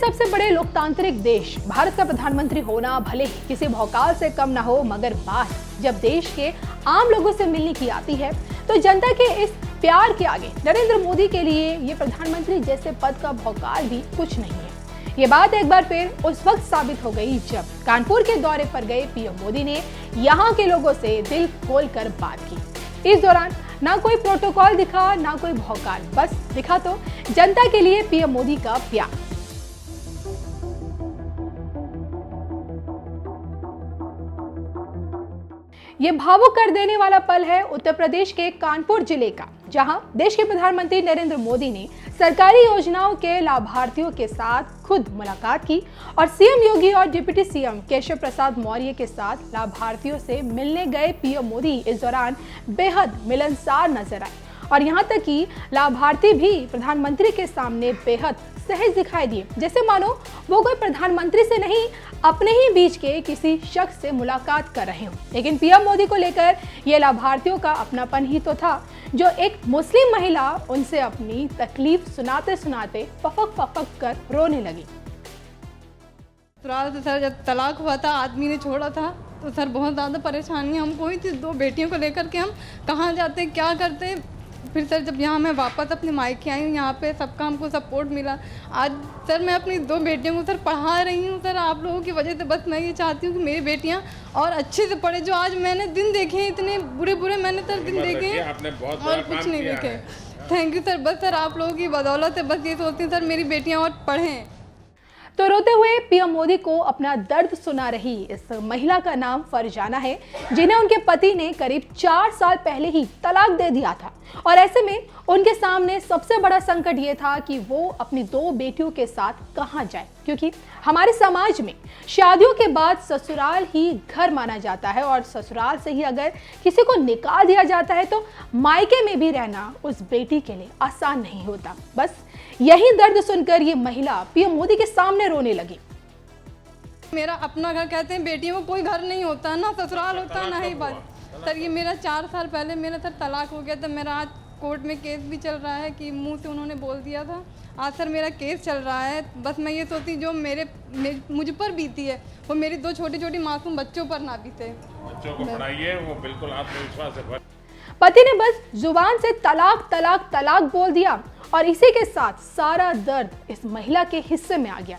सबसे बड़े लोकतांत्रिक देश भारत का प्रधानमंत्री होना भले ही किसी भौकाल से कम ना हो, मगर बात जब देश के आम लोगों से मिलने की आती है तो जनता के इस प्यार के आगे नरेंद्र मोदी के लिए ये प्रधानमंत्री जैसे पद का भौकाल भी कुछ नहीं है। ये बात एक बार फिर उस वक्त साबित हो गई जब कानपुर के दौरे पर गए पीएम मोदी ने यहाँ के लोगों से दिल खोलकर बात की। इस दौरान ना कोई प्रोटोकॉल दिखा, ना कोई भौकाल, बस दिखा तो जनता के लिए पीएम मोदी का प्यार। ये भावुक कर देने वाला पल है उत्तर प्रदेश के कानपुर जिले का, जहां देश के प्रधानमंत्री नरेंद्र मोदी ने सरकारी योजनाओं के लाभार्थियों के साथ खुद मुलाकात की और सीएम योगी और डिप्टी सीएम केशव प्रसाद मौर्य के साथ लाभार्थियों से मिलने गए पीएम मोदी इस दौरान बेहद मिलनसार नजर आए और यहां तक कि लाभार्थी भी प्रधानमंत्री के सामने बेहद सहज दिखाई दिए, जैसे मानो वो कोई प्रधानमंत्री से नहीं अपने ही बीच के किसी शख्स से मुलाकात कर रहे हों। लेकिन पीएम मोदी को लेकर ये लाभार्थियों का अपनापन ही तो था, जो एक मुस्लिम महिला उनसे अपनी तकलीफ सुनाते सुनाते फफक फफक कर रोने लगी। सर जब तलाक हुआ था, आदमी ने छोड़ा था, तो सर बहुत ज़्यादा परेशानी हमको हुई थी। 2 बेटियों को लेकर के हम कहाँ जाते, क्या करते। फिर सर जब यहाँ मैं वापस अपने मायके आई हूँ, यहाँ पे सबका हमको सपोर्ट मिला। आज सर मैं अपनी 2 बेटियों को सर पढ़ा रही हूँ। सर आप लोगों की वजह से बस मैं ये चाहती हूँ कि मेरी बेटियाँ और अच्छे से पढ़े। जो आज मैंने दिन देखे हैं, इतने बुरे बुरे मैंने सर दिन देखे हैं और कुछ नहीं देखे। थैंक यू सर, बस सर आप लोगों की बदौलत है, बस ये सोचती हूँ सर मेरी बेटियाँ और पढ़ें। तो रोते हुए पीएम मोदी को अपना दर्द सुना रही इस महिला का नाम फरजाना है, जिन्हें उनके पति ने करीब 4 साल पहले ही तलाक दे दिया था और ऐसे में उनके सामने सबसे बड़ा संकट ये था कि वो अपनी 2 बेटियों के साथ कहां जाए, क्योंकि हमारे समाज में शादियों के बाद ससुराल ही घर माना जाता है और ससुराल से ही अगर किसी को निकाल दिया जाता है तो मायके में भी रहना उस बेटी के लिए आसान नहीं होता। बस यही दर्द सुनकर ये महिला पीएम मोदी के सामने रोने लगी। मेरा अपना घर कहते हैं, बेटियों को कोई घर नहीं होता, ना ससुराल होता, ना ही बात। सर ये मेरा 4 साल पहले मेरा सर तलाक हो गया था। मेरा आज कोर्ट में केस भी चल रहा है कि मुंह से उन्होंने बोल दिया था। आज सर मेरा केस चल रहा है। बस मैं ये सोचती जो मुझ पर बीती है वो मेरी 2 छोटी छोटी मासूम बच्चों पर ना बीते। बच्चों को पढ़ाइए, वो बिल्कुल आत्मविश्वास है। पति ने बस जुबान से तलाक तलाक तलाक बोल दिया और इसी के साथ सारा दर्द इस महिला के हिस्से में आ गया।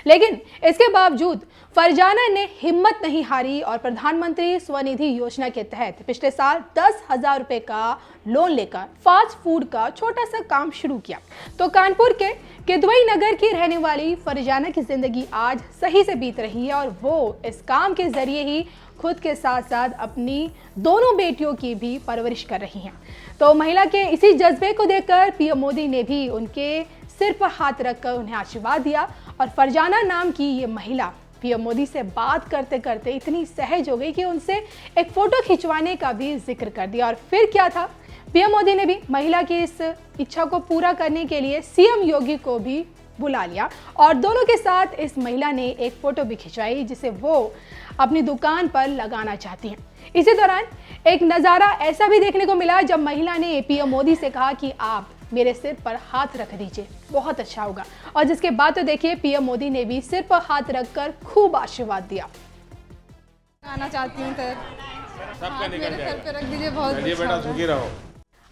लेकिन इसके बावजूद फरजाना ने हिम्मत नहीं हारी और प्रधानमंत्री स्वनिधि योजना के तहत पिछले साल 10,000 रुपए का लोन लेकर फास्ट फूड का छोटा सा काम शुरू किया। तो कानपुर के किदवई नगर की रहने वाली फरजाना की जिंदगी आज सही से बीत रही है और वो इस काम के जरिए ही खुद के साथ साथ अपनी दोनों बेटियों की भी परवरिश कर रही हैं। तो महिला के इसी जज्बे को देखकर पीएम मोदी ने भी उनके सिर पर हाथ रखकर उन्हें आशीर्वाद दिया और फरजाना नाम की ये महिला पीएम मोदी से बात करते करते इतनी सहज हो गई कि उनसे एक फोटो खिंचवाने का भी जिक्र कर दिया। और फिर क्या था, पीएम मोदी ने भी महिला की इस इच्छा को पूरा करने के लिए सीएम योगी को भी बुला लिया और दोनों के साथ इस महिला ने एक फोटो भी खिंचवाई जिसे वो अपनी दुकान पर लगाना चाहती हैं। इसी दौरान एक नज़ारा ऐसा भी देखने को मिला जब महिला ने पीएम मोदी से कहा कि आप मेरे सिर पर हाथ रख दीजिए, बहुत अच्छा होगा। और जिसके बाद तो देखिए पीएम मोदी ने भी सिर पर हाथ रखकर खूब आशीर्वाद दिया। आना चाहती हूँ सर, सबका निकल मेरे सर पे जाएगा। रख दीजिए, बहुत चलिए बेटा, सुखी रहो।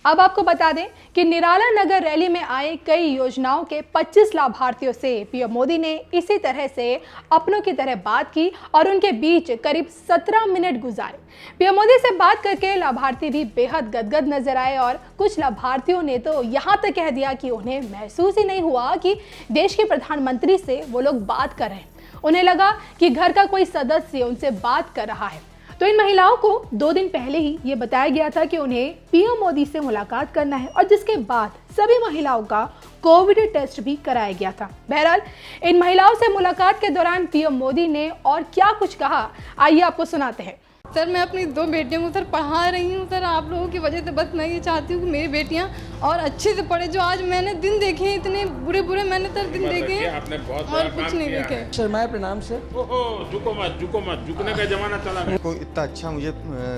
अब आपको बता दें कि निराला नगर रैली में आए कई योजनाओं के 25 लाभार्थियों से पीएम मोदी ने इसी तरह से अपनों की तरह बात की और उनके बीच करीब 17 मिनट गुजारे। पीएम मोदी से बात करके लाभार्थी भी बेहद गदगद नजर आए और कुछ लाभार्थियों ने तो यहाँ तक कह दिया कि उन्हें महसूस ही नहीं हुआ कि देश के प्रधानमंत्री से वो लोग बात कर रहे हैं। उन्हें लगा कि घर का कोई सदस्य उनसे बात कर रहा है। तो इन महिलाओं को 2 दिन पहले ही ये बताया गया था कि उन्हें पीएम मोदी से मुलाकात करना है और जिसके बाद सभी महिलाओं का कोविड टेस्ट भी कराया गया था। बहरहाल इन महिलाओं से मुलाकात के दौरान पीएम मोदी ने और क्या कुछ कहा, आइए आपको सुनाते हैं। सर मैं अपनी 2 बेटियों को सर पढ़ा रही हूँ। सर आप लोगों की वजह से बस मैं ये चाहती हूँ कि मेरी बेटियाँ और अच्छे से पढ़े। जो आज मैंने दिन देखे हैं, इतने बुरे बुरे मैंने सर दिन देखे हैं आपने बहुत और कुछ नहीं देखे। शर्माए प्रणाम सर। ओहो, झुको मत, झुकने का जमाना चला गया। को इतना अच्छा मुझे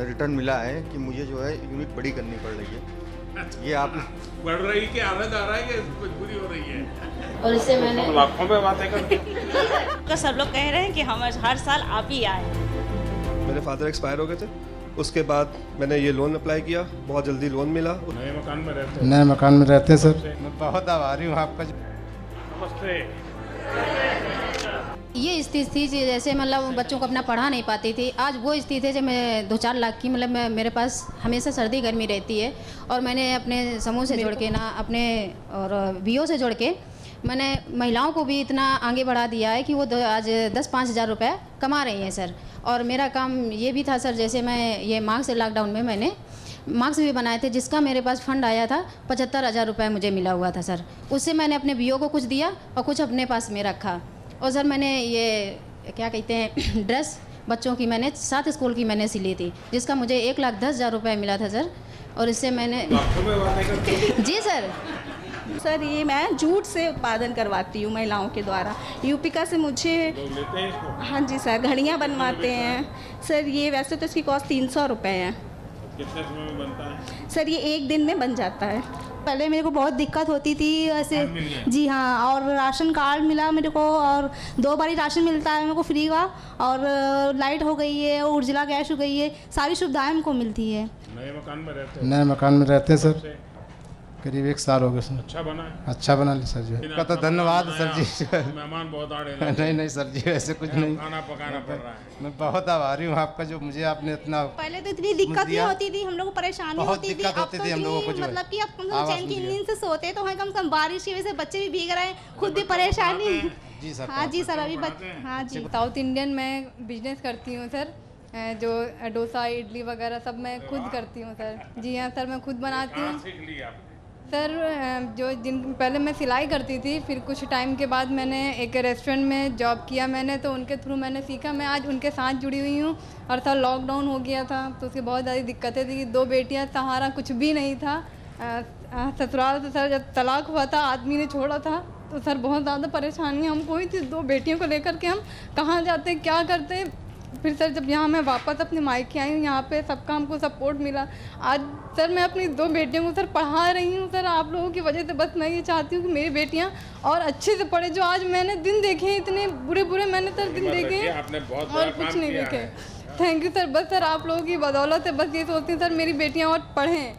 रिटर्न मिला है कि मुझे जो है यूनिट बड़ी करनी पड़ रही है ये आप बढ़ रही कि आनंद आ रहा है कि मजबूरी हो रही है? और इससे मैंने लाखों में बातें करते तो सब लोग कह रहे हैं कि हम हर साल आप ही आए। मेरे फादर एक्सपायर हो गए थे, उसके बाद मैंने ये लोन अप्लाई किया, बहुत जल्दी लोन मिला। नए मकान में रहते हैं। नए मकान में रहते हैं सर। मैं बहुत आभारी हूँ आपका। नमस्ते। ये स्थिति थी जैसे मतलब बच्चों को अपना पढ़ा नहीं पाती थी। आज वो स्थिति है जब मैं 2-4 लाख की मतलब मेरे पास हमेशा सर्दी गर्मी रहती है और मैंने अपने समूह से जोड़ के ना अपने और बीओ से जोड़ के मैंने महिलाओं को भी इतना आगे बढ़ा दिया है कि वो आज 10-5 हज़ार रुपये कमा रही हैं सर। और मेरा काम ये भी था सर, जैसे मैं ये मास्क लॉकडाउन में मैंने मास्क भी बनाए थे जिसका मेरे पास फंड आया था 75,000 रुपये मुझे मिला हुआ था सर। उससे मैंने अपने बीओ को कुछ दिया और कुछ अपने पास में रखा। और सर मैंने ये क्या कहते हैं ड्रेस बच्चों की मैंने 7 स्कूल की मैंने सिली थी जिसका मुझे 1,10,000 रुपये मिला था सर। और इससे मैंने जी सर ये मैं जूट से उत्पादन करवाती हूँ महिलाओं के द्वारा। यूपिका से मुझे लेते हैं इसको। हाँ जी सर, घड़ियाँ बनवाते हैं सर। ये वैसे तो इसकी कॉस्ट 300 रुपये है। कितने समय में बनता है? सर ये 1 दिन में बन जाता है। पहले मेरे को बहुत दिक्कत होती थी ऐसे। जी हाँ, और राशन कार्ड मिला मेरे को और 2 बारी राशन मिलता है मेरे को फ्री का। और लाइट हो गई है, उज्ज्वला गैस हो गई है, सारी सुविधाएं हमको मिलती है। नए मकान में रहते हैं। नए मकान में रहते हैं सर। करीब 1 साल हो गए सर। अच्छा बना है। अच्छा बना ली सर जी। आपका तो धन्यवाद सर जी। मेहमान बहुत आड़े नहीं सर जी, ऐसे कुछ नहीं। खाना पकाना पड़ रहा है। मैं बहुत आभारी हूँ आपका जो मुझे आपने इतना। पहले तो इतनी दिक्कत नहीं होती थी, हम लोग को परेशानी बहुत होती थी। दिक्कत होती थी हम लोगों को, मतलब कि अब कम से कम चैन की नींद से सोते तो हैं, कम से कम बारिश की वजह से बच्चे भी भीग रहे हैं, खुद भी परेशानी। जी सर। हाँ जी सर, अभी हाँ जी। साउथ इंडियन मैं बिजनेस करती हूँ सर। जो डोसा इडली वगैरह सब मैं खुद करती हूँ सर। जी हाँ सर, मैं खुद बनाती हूँ सीख लिया आपने? सर। जो जिन पहले मैं सिलाई करती थी, फिर कुछ टाइम के बाद मैंने एक रेस्टोरेंट में जॉब किया मैंने, तो उनके थ्रू मैंने सीखा। मैं आज उनके साथ जुड़ी हुई हूँ। और सर लॉकडाउन हो गया था तो उसकी बहुत ज़्यादा दिक्कतें थी। 2 बेटियाँ, सहारा कुछ भी नहीं था। ससुराल से सर जब तलाक हुआ था, आदमी ने छोड़ा था, तो सर बहुत ज़्यादा परेशानी हमको हुई थी। 2 बेटियों को लेकर के हम कहाँ जाते क्या करते। फिर सर जब यहाँ मैं वापस अपने मायके आई हूँ, यहाँ पे सबका हमको सपोर्ट मिला। आज सर मैं अपनी 2 बेटियों को सर पढ़ा रही हूँ सर, आप लोगों की वजह से। बस मैं ये चाहती हूँ कि मेरी बेटियाँ और अच्छे से पढ़े। जो आज मैंने दिन देखे हैं, इतने बुरे बुरे मैंने सर दिन देखे हैं, आपने बहुत और कुछ नहीं देखे। Thank you sir. बस सर आप लोगों की बदौलत है। बस ये सोचती हूँ सर मेरी बेटियाँ और पढ़ें।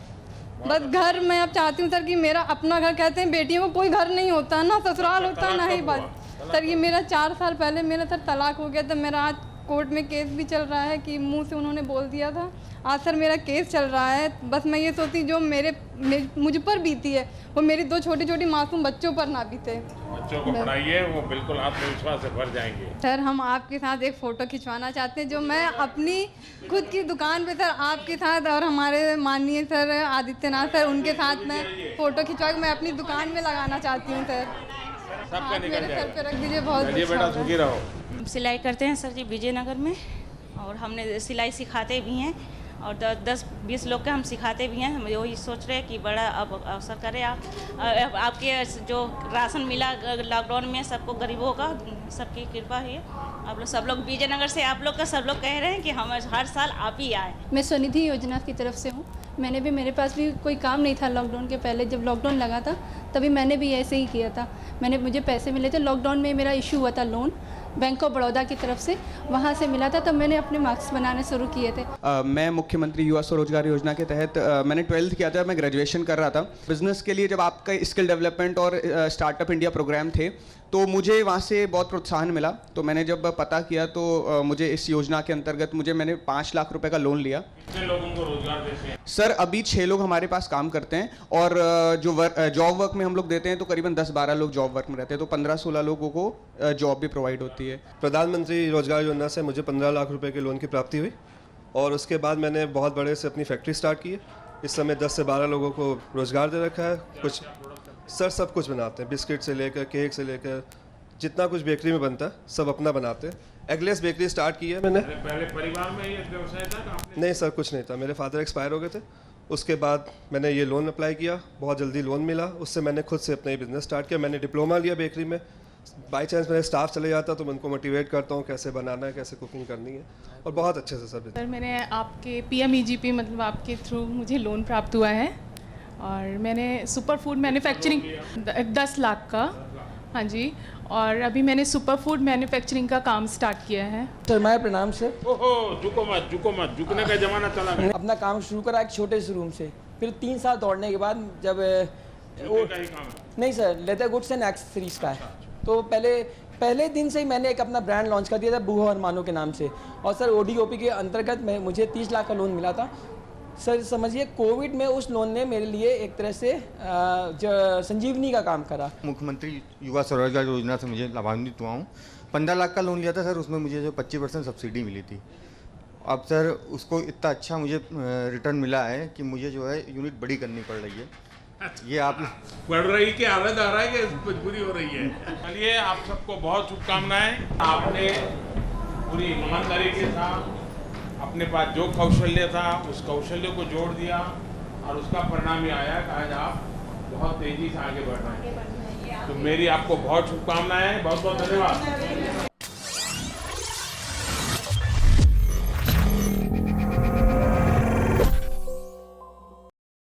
बस घर मैं अब चाहती हूँ सर कि मेरा अपना घर, कहते हैं बेटियों को कोई घर नहीं होता, ना ससुराल होता, ना ही बात। सर ये मेरा 4 साल पहले मेरा सर तलाक हो गया था। मेरा आज कोर्ट में केस भी चल रहा है कि मुंह से उन्होंने बोल दिया था। आज सर मेरा केस चल रहा है। बस मैं ये सोचती जो मुझ पर बीती है वो मेरी 2 छोटी छोटी मासूम बच्चों पर ना बीते। बच्चों को पढ़ाइए, वो बिल्कुल आत्मविश्वास से भर जाएंगे। सर हम आपके साथ एक फ़ोटो खिंचवाना चाहते हैं, जो मैं अपनी खुद की दुकान पे सर आपके साथ और हमारे माननीय सर आदित्यनाथ सर उनके साथ मैं फ़ोटो खिंचवा के मैं अपनी दुकान में लगाना चाहती हूँ सर। सबका निकल मेरे सर पे जाएगा। रख दीजिए। बहुत चलिए बेटा, अच्छा सुखी रहो। सिलाई करते हैं सर जी विजयनगर में, और हमने सिलाई सिखाते भी हैं और 10-20 लोग के हम सिखाते भी हैं। हम वही सोच रहे हैं कि बड़ा अब अवसर करें आपके जो राशन मिला लॉकडाउन में सबको, गरीबों का, सबकी कृपा है। आप लोग सब लोग विजयनगर से, आप लोग का सब लोग कह रहे हैं कि हम हर साल आप ही आए। मैं स्वनिधि योजना की तरफ से हूँ। मेरे पास भी कोई काम नहीं था लॉकडाउन के पहले। जब लॉकडाउन लगा था तभी मैंने भी ऐसे ही किया था। मुझे पैसे मिले थे लॉकडाउन में। मेरा इशू हुआ था लोन बैंक ऑफ बड़ौदा की तरफ से, वहाँ से मिला था, तब मैंने अपने मार्क्स बनाने शुरू किए थे। मैं मुख्यमंत्री युवा स्वरोजगार योजना के तहत मैंने 12th किया था। मैं ग्रेजुएशन कर रहा था। बिज़नेस के लिए जब आपका स्किल डेवलपमेंट और स्टार्टअप इंडिया प्रोग्राम थे तो मुझे वहाँ से बहुत प्रोत्साहन मिला। तो मैंने जब पता किया तो मुझे इस योजना के अंतर्गत मैंने 5 लाख रुपए का लोन लिया। कितने लोगों को रोजगार देते हैं? सर अभी 6 लोग हमारे पास काम करते हैं और जो जॉब वर्क में हम लोग देते हैं तो करीबन 10-12 लोग जॉब वर्क में रहते हैं, तो 15-16 लोगों को जॉब भी प्रोवाइड होती है। प्रधानमंत्री रोजगार योजना से मुझे 15 लाख रुपए के लोन की प्राप्ति हुई और उसके बाद मैंने बहुत बड़े से अपनी फैक्ट्री स्टार्ट की है। इस समय 10 से 12 लोगों को रोजगार दे रखा है। कुछ सर सब कुछ बनाते हैं, बिस्किट से लेकर केक से लेकर जितना कुछ बेकरी में बनता है सब अपना बनाते हैं। एगलेस बेकरी स्टार्ट की है मैंने। पहले परिवार में ये व्यवसाय था आपने? नहीं सर, कुछ नहीं था। मेरे फादर एक्सपायर हो गए थे, उसके बाद मैंने ये लोन अप्लाई किया, बहुत जल्दी लोन मिला। उससे मैंने खुद से अपना ही बिज़नेस स्टार्ट किया। मैंने डिप्लोमा लिया बेकरी में। बाई चांस मेरे स्टाफ चले जाता तो मैं उनको मोटिवेट करता हूँ कैसे बनाना है, कैसे कुकिंग करनी है, और बहुत अच्छे से सर। सर मैंने आपके PMEGP मतलब आपके थ्रू मुझे लोन प्राप्त हुआ है और मैंने सुपर फूड मैन्युफैक्चरिंग 10 लाख का, हाँ जी, और अभी मैंने सुपर फूड मैन्युफैक्चरिंग का काम स्टार्ट किया है। सर मैं प्रणाम सर। ओहो, झुको मत, झुकने का जमाना चला गया। अपना काम शुरू करा एक छोटे से रूम से, फिर 3 साल दौड़ने के बाद जब नहीं sir, leather goods and accessories का है, तो पहले दिन से ही मैंने एक अपना ब्रांड लॉन्च कर दिया था बूहा और मानो के नाम से। और सर ODOP के अंतर्गत मुझे 30 लाख का लोन मिला था। सर समझिए कोविड में उस लोन ने मेरे लिए एक तरह से संजीवनी का काम करा। मुख्यमंत्री युवा स्वरोजगार योजना से मुझे लाभान्वित हुआ हूँ। 15 लाख का लोन लिया था सर, उसमें मुझे जो 25% सब्सिडी मिली थी। अब सर उसको इतना अच्छा मुझे रिटर्न मिला है कि मुझे जो है यूनिट बड़ी करनी पड़ रही है। ये आप बढ़ रही कि आनंद आ रहा है कि मजबूरी हो रही है? चलिए, आप सबको बहुत शुभकामनाएं। आपने पूरी ईमानदारी के साथ अपने पास जो कौशल्य था उस कौशल्य को जोड़ दिया और उसका परिणाम ये आया कि आज आप बहुत तेजी से आगे बढ़ रहे हैं। तो मेरी आपको बहुत शुभकामनाएं, बहुत बहुत धन्यवाद।